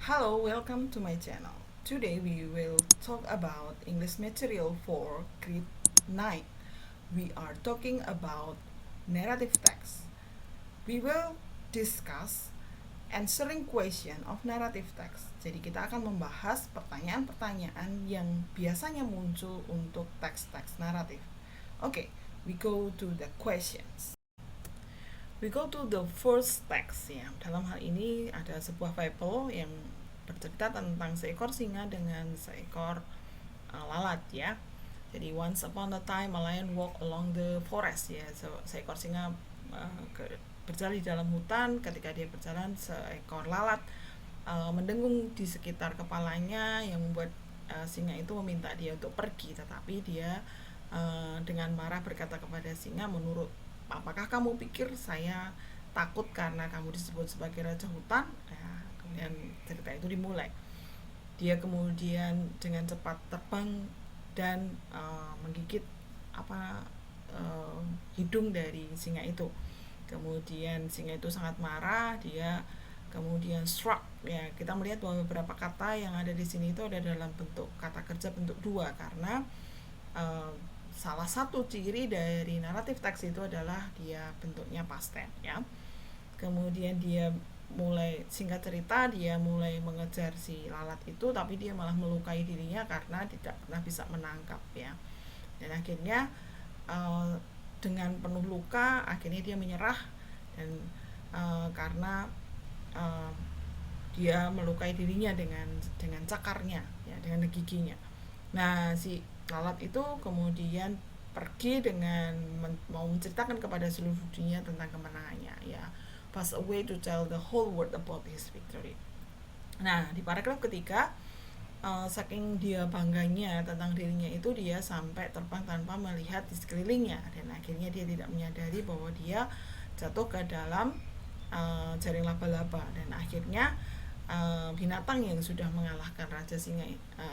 Hello, welcome to my channel. Today we will talk about English material for grade 9. We are talking about narrative text. We will discuss answering question of narrative text. Jadi kita akan membahas pertanyaan-pertanyaan yang biasanya muncul untuk teks-teks naratif. Okay, we go to the questions. We go to the first text ya. Dalam hal ini ada sebuah fable yang bercerita tentang seekor singa dengan seekor lalat ya. Jadi once upon a time a lion walk along the forest ya. Seekor singa berjalan di dalam hutan. Ketika dia berjalan, seekor lalat mendengung di sekitar kepalanya yang membuat singa itu meminta dia untuk pergi, tetapi dia dengan marah berkata kepada singa, menurut apakah kamu pikir saya takut karena kamu disebut sebagai raja hutan? Ya, kemudian cerita itu dimulai. Dia kemudian dengan cepat terbang dan menggigit hidung dari singa itu. Kemudian singa itu sangat marah, dia kemudian struck ya. Kita melihat bahwa beberapa kata yang ada di sini itu ada dalam bentuk kata kerja bentuk dua, karena salah satu ciri dari naratif teks itu adalah dia bentuknya past tense ya. Kemudian dia mulai, singkat cerita, dia mulai mengejar si lalat itu, tapi dia malah melukai dirinya karena tidak pernah bisa menangkap ya. Dan akhirnya dengan penuh luka akhirnya dia menyerah, dan karena dia melukai dirinya dengan cakarnya ya, dengan giginya. Nah, si lalat itu kemudian pergi dengan mau menceritakan kepada seluruh dunia tentang kemenangannya ya. Pass away to tell the whole world about his victory. Nah, di paragraf ketiga, saking dia bangganya tentang dirinya itu, dia sampai terbang tanpa melihat di sekelilingnya, dan akhirnya dia tidak menyadari bahwa dia jatuh ke dalam jaring laba-laba, dan akhirnya binatang yang sudah mengalahkan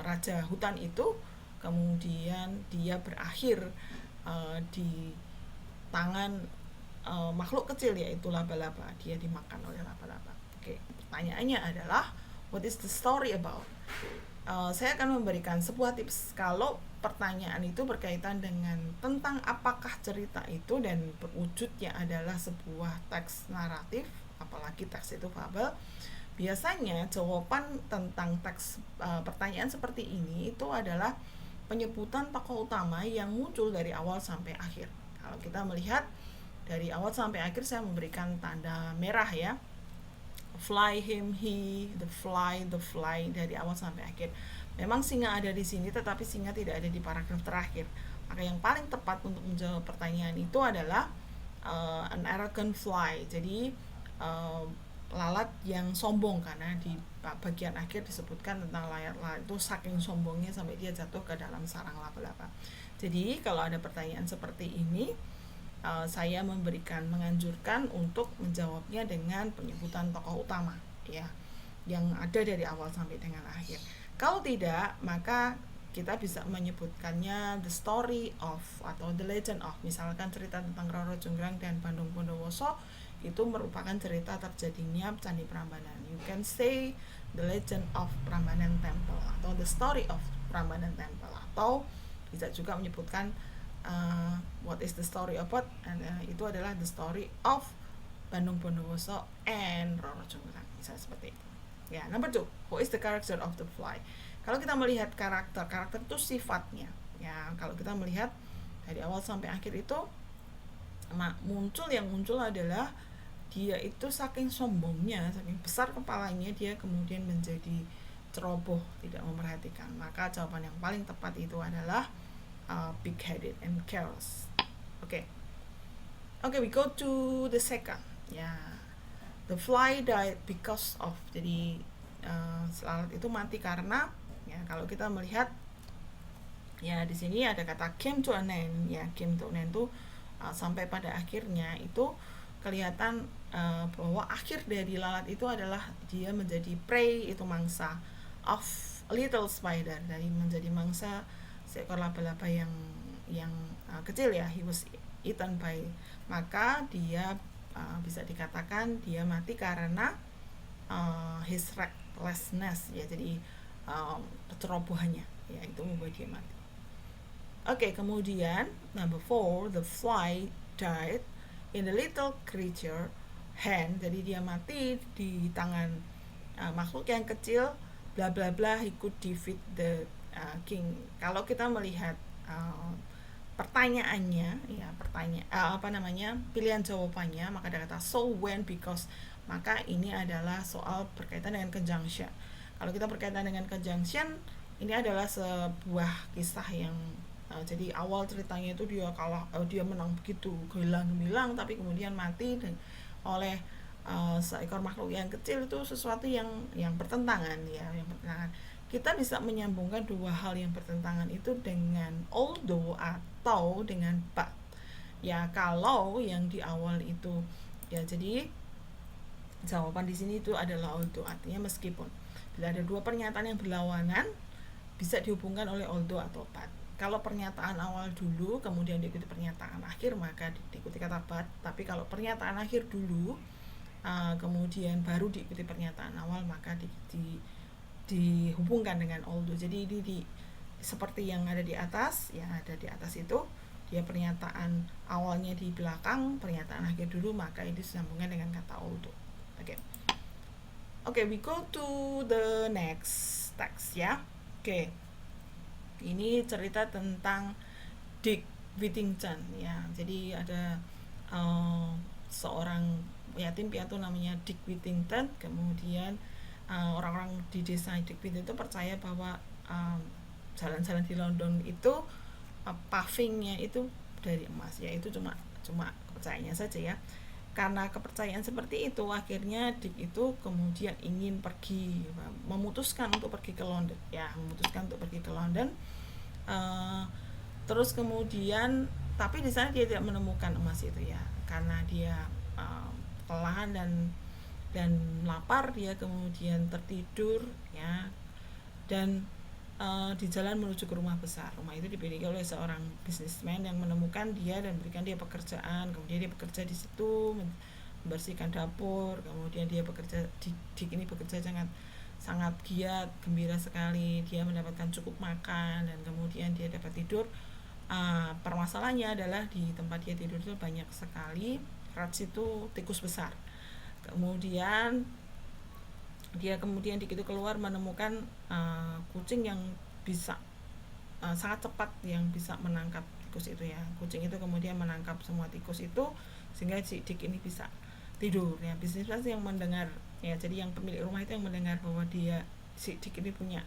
raja hutan itu, kemudian dia berakhir di tangan makhluk kecil yaitu laba-laba. Dia dimakan oleh laba-laba. Oke, pertanyaannya adalah what is the story about? Saya akan memberikan sebuah tips kalau pertanyaan itu berkaitan dengan tentang apakah cerita itu dan berwujudnya adalah sebuah teks naratif, apalagi teks itu fabel. Biasanya jawaban tentang teks pertanyaan seperti ini itu adalah penyebutan tokoh utama yang muncul dari awal sampai akhir. Kalau kita melihat dari awal sampai akhir, saya memberikan tanda merah ya. Fly, him, he, the fly, dari awal sampai akhir. Memang singa ada di sini, tetapi singa tidak ada di paragraf terakhir. Maka yang paling tepat untuk menjawab pertanyaan itu adalah an arrogant fly. Jadi lalat yang sombong, karena di bagian akhir disebutkan tentang lalat itu saking sombongnya sampai dia jatuh ke dalam sarang laba-laba. Jadi kalau ada pertanyaan seperti ini, saya menganjurkan untuk menjawabnya dengan penyebutan tokoh utama ya, yang ada dari awal sampai dengan akhir. Kalau tidak, maka kita bisa menyebutkannya the story of atau the legend of. Misalkan cerita tentang Roro Jonggrang dan Bandung Bondowoso itu merupakan cerita terjadinya Candi Prambanan. You can say the legend of Prambanan Temple atau the story of Prambanan Temple, atau bisa juga menyebutkan what is the story of what, and itu adalah the story of Bandung Bondowoso and Roro Jonggrang, misalnya seperti itu ya. Number 2, who is the character of the fly? Kalau kita melihat karakter itu sifatnya ya, kalau kita melihat dari awal sampai akhir itu muncul adalah dia itu saking sombongnya, saking besar kepalanya, dia kemudian menjadi ceroboh, tidak memperhatikan. Maka jawaban yang paling tepat itu adalah big headed and careless. Okay, we go to the second ya. The fly died because of. Jadi lalat itu mati karena ya, kalau kita melihat ya di sini ada kata came to an end ya. Came to an end itu sampai pada akhirnya itu kelihatan bahwa akhir dari lalat itu adalah dia menjadi prey, itu mangsa of a little spider, dari menjadi mangsa seekor laba-laba yang kecil ya. He was eaten by, maka dia bisa dikatakan dia mati karena his recklessness, ya, jadi kecerobohannya, ya, itu membuat dia mati. Oke, kemudian number 4, the fly died in the little creature hand, jadi dia mati di tangan makhluk yang kecil, bla bla bla, he could defeat the king. Kalau kita melihat pertanyaannya, ya, pilihan jawabannya, maka ada kata so when, because, maka ini adalah soal berkaitan dengan conjunction. Kalau kita berkaitan dengan conjunction, ini adalah sebuah kisah yang jadi awal ceritanya itu dia menang begitu gemilang, tapi kemudian mati dan oleh seekor makhluk yang kecil. Itu sesuatu yang bertentangan, ya, yang bertentangan. Kita bisa menyambungkan dua hal yang bertentangan itu dengan although atau dengan but. Ya, kalau yang di awal itu, ya, jadi jawaban di sini itu adalah although, artinya meskipun. Bila ada dua pernyataan yang berlawanan, bisa dihubungkan oleh although atau but. Kalau pernyataan awal dulu kemudian diikuti pernyataan akhir, maka diikuti kata but. Tapi kalau pernyataan akhir dulu kemudian baru diikuti pernyataan awal, maka dihubungkan dengan although. Jadi ini seperti yang ada di atas, ya, ada di atas itu, dia pernyataan awalnya di belakang, pernyataan akhir dulu, maka ini disambungkan dengan kata although. Oke, we go to the next text, ya. Oke. Ini cerita tentang Dick Whittington, ya. Jadi ada seorang yatim piatu namanya Dick Whittington. Kemudian orang-orang di desa Dick Whittington itu percaya bahwa jalan-jalan di London itu pavingnya itu dari emas, ya. Itu cuma kepercayaannya saja, ya. Karena kepercayaan seperti itu, akhirnya Dick itu kemudian ingin memutuskan untuk pergi ke London, ya, terus kemudian, tapi di sana dia tidak menemukan emas itu, ya, karena dia kelelahan dan lapar. Dia kemudian tertidur, ya, dan di jalan menuju ke rumah besar. Rumah itu dimiliki oleh seorang businessman yang menemukan dia dan berikan dia pekerjaan. Kemudian dia bekerja di situ, membersihkan dapur. Kemudian dia bekerja ini bekerja sangat giat, gembira sekali. Dia mendapatkan cukup makan dan kemudian dia dapat tidur. Permasalahannya adalah di tempat dia tidur itu banyak sekali rats, itu tikus besar. Kemudian dia begitu keluar menemukan kucing yang bisa sangat cepat, yang bisa menangkap tikus itu, ya. Kucing itu kemudian menangkap semua tikus itu sehingga si Dick ini bisa tidur, ya. Bisnismen yang mendengar, ya, jadi yang pemilik rumah itu yang mendengar bahwa si Dick ini punya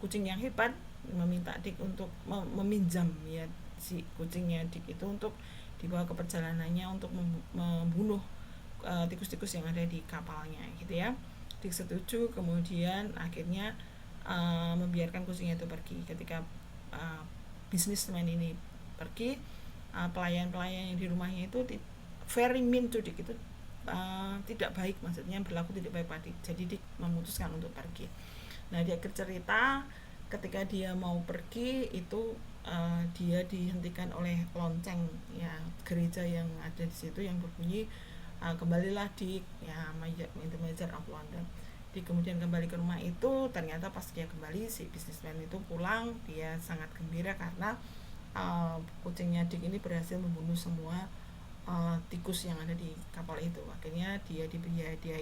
kucing yang hebat, meminta Dick untuk meminjam, ya, si kucingnya Dick itu untuk dibawa ke perjalanannya untuk membunuh tikus-tikus yang ada di kapalnya, gitu, ya. Dick setuju, kemudian akhirnya membiarkan kucingnya itu pergi. Ketika businessman ini pergi, pelayan-pelayan yang di rumahnya itu very mean to Dick, itu tidak baik, maksudnya berlaku tidak baik pada Dick. Jadi Dick memutuskan untuk pergi. Nah, dia cerita ketika dia mau pergi itu dia dihentikan oleh lonceng, ya, gereja yang ada di situ yang berbunyi kembalilah Dick, ya, the Mayor of London. Dick kemudian kembali ke rumah itu. Ternyata pas dia kembali, si businessman itu pulang, dia sangat gembira karena kucingnya Dick ini berhasil membunuh semua tikus yang ada di kapal itu. Akhirnya dia diberi hadiah,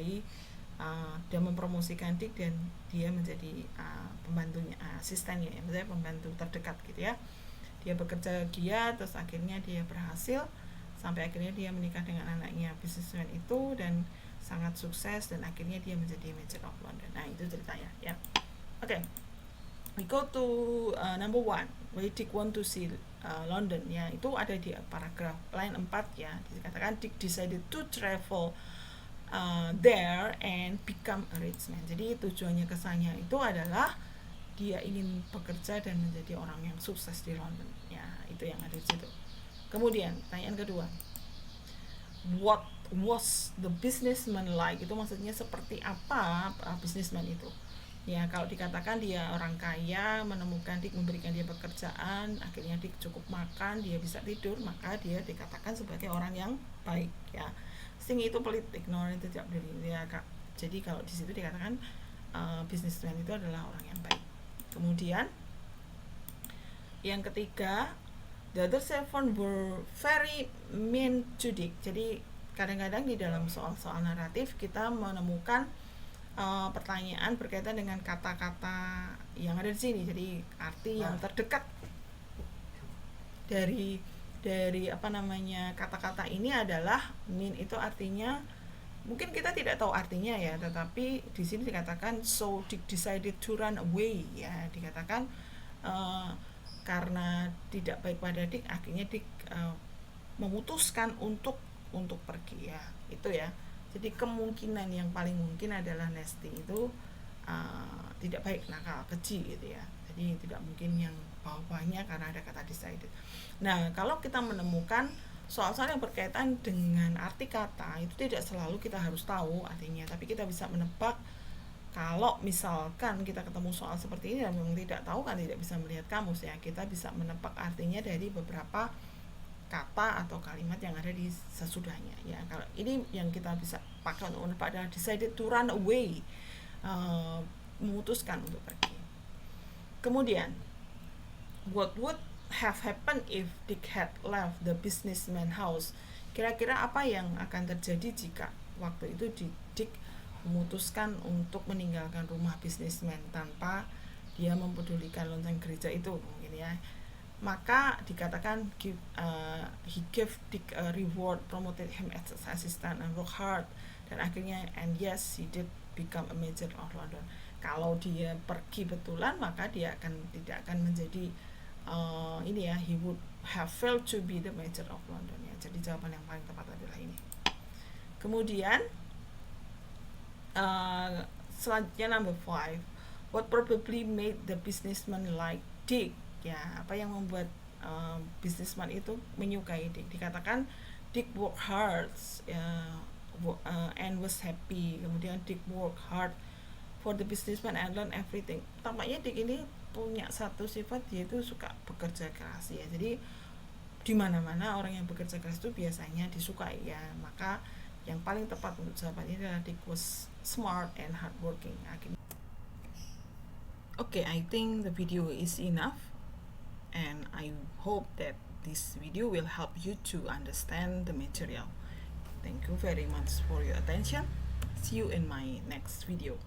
dia mempromosikan Dick dan dia menjadi pembantunya, asistennya, ya, misalnya pembantu terdekat, gitu, ya. Dia bekerja giat, terus akhirnya dia berhasil sampai akhirnya dia menikah dengan anaknya businessman itu dan sangat sukses, dan akhirnya dia menjadi Mayor of London. Nah, itu ceritanya, ya. Oke. We go to number 1, why Dick want to see London, ya. Itu ada di paragraf line 4, ya. Dikatakan Dick decided to travel there and become a rich man. Jadi tujuannya kesannya itu adalah dia ingin bekerja dan menjadi orang yang sukses di London, ya. Itu yang ada di situ. Kemudian pertanyaan kedua, what was the businessman like? Itu maksudnya seperti apa businessman itu, ya. Kalau dikatakan dia orang kaya, menemukan Dick, memberikan dia pekerjaan, akhirnya Dick cukup makan, dia bisa tidur, maka dia dikatakan sebagai orang yang baik, ya. Sing itu pelit, ignorant, tidak berdiri, ya, Jadi kalau di situ dikatakan businessman itu adalah orang yang baik. Kemudian yang ketiga, the other seven were very mean to Dick. Jadi kadang-kadang di dalam soal-soal naratif kita menemukan pertanyaan berkaitan dengan kata-kata yang ada di sini. Jadi arti yang terdekat dari kata-kata ini adalah mean itu artinya mungkin kita tidak tahu artinya ya, tetapi di sini dikatakan so Dick decided to run away ya, dikatakan karena tidak baik pada Dick, akhirnya Dick memutuskan untuk pergi ya, itu ya. Jadi kemungkinan yang paling mungkin adalah Nasty itu tidak baik, nakal, keji gitu ya. Jadi tidak mungkin yang bawah-bawahnya karena ada kata decided. Nah, kalau kita menemukan soal-soal yang berkaitan dengan arti kata, itu tidak selalu kita harus tahu artinya, tapi kita bisa menebak. Kalau misalkan kita ketemu soal seperti ini dan memang tidak tahu, kan tidak bisa melihat kamus ya, kita bisa menebak artinya dari beberapa kata atau kalimat yang ada di sesudahnya ya. Kalau ini yang kita bisa pakai untuk menebak adalah decided to run away, memutuskan untuk pergi. Kemudian, what would have happened if Dick had left the businessman house? Kira-kira apa yang akan terjadi jika waktu itu Dick memutuskan untuk meninggalkan rumah bisnismen tanpa dia mempedulikan lonceng gereja itu mungkin ya. Maka dikatakan he gave Dick a reward, promoted him as assistant and work hard, dan akhirnya and yes he did become a mayor of London. Kalau dia pergi betulan, maka dia tidak akan menjadi ini ya, he would have failed to be the mayor of London ya. Jadi jawaban yang paling tepat adalah ini. Kemudian selanjutnya number 5, what probably made the businessman like Dick ya, apa yang membuat businessman itu menyukai Dick? Dikatakan Dick work hard and was happy. Kemudian Dick work hard for the businessman and learn everything. Tampaknya Dick ini punya satu sifat, yaitu suka bekerja keras ya. Jadi di mana-mana orang yang bekerja keras itu biasanya disukai ya. Maka yang paling tepat untuk jawaban ini adalah Dick was smart and hardworking. Okay, I think the video is enough, and I hope that this video will help you to understand the material. Thank you very much for your attention. See you in my next video.